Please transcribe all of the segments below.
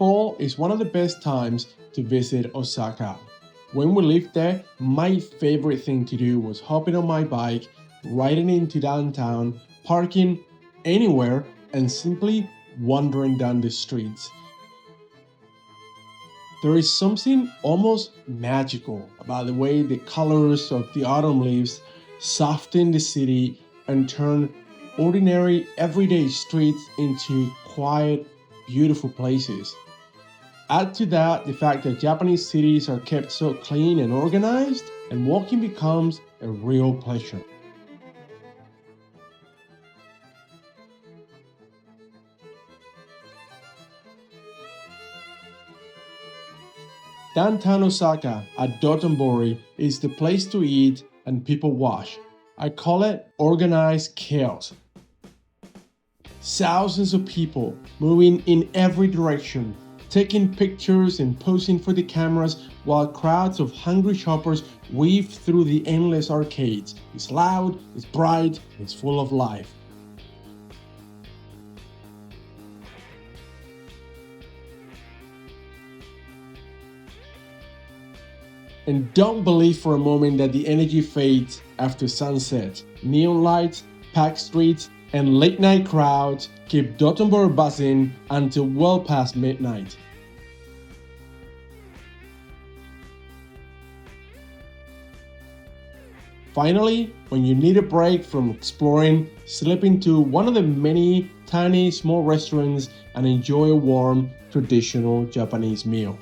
fall is one of the best times to visit Osaka. When we lived there, my favorite thing to do was hopping on my bike, riding into downtown, parking anywhere, and simply wandering down the streets. There is something almost magical about the way the colors of the autumn leaves soften the city and turn ordinary everyday streets into quiet, beautiful places. Add to that the fact that Japanese cities are kept so clean and organized, and walking becomes a real pleasure. Downtown Osaka at Dotonbori is the place to eat and people watch. I call it organized chaos. Thousands of people moving in every direction, taking pictures and posing for the cameras while crowds of hungry shoppers weave through the endless arcades. It's loud, it's bright, it's full of life. And don't believe for a moment that the energy fades after sunset. Neon lights, packed streets, and late-night crowds keep Dotonbori buzzing until well past midnight. Finally, when you need a break from exploring, slip into one of the many tiny small restaurants and enjoy a warm, traditional Japanese meal.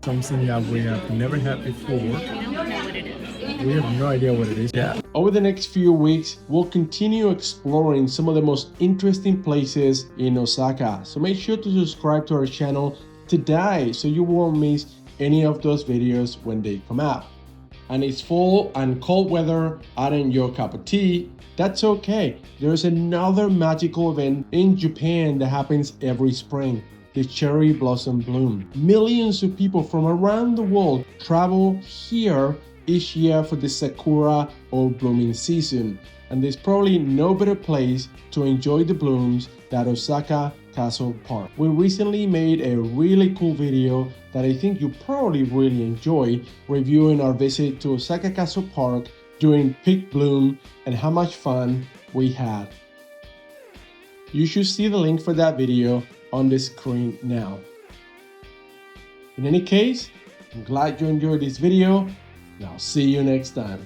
Something that we have never had before. We don't know what it is. We have no idea what it is. Yeah. Over the next few weeks, we'll continue exploring some of the most interesting places in Osaka. So make sure to subscribe to our channel today so you won't miss any of those videos when they come out. And it's fall and cold weather aren't your cup of tea. That's okay. There's another magical event in Japan that happens every spring. The cherry blossom bloom. Millions of people from around the world travel here each year for the sakura or blooming season, and there's probably no better place to enjoy the blooms than Osaka Castle Park. We recently made a really cool video that I think you probably really enjoy, reviewing our visit to Osaka Castle Park during peak bloom and how much fun we had. You should see the link for that video on the screen now. In any case, I'm glad you enjoyed this video, and I'll see you next time.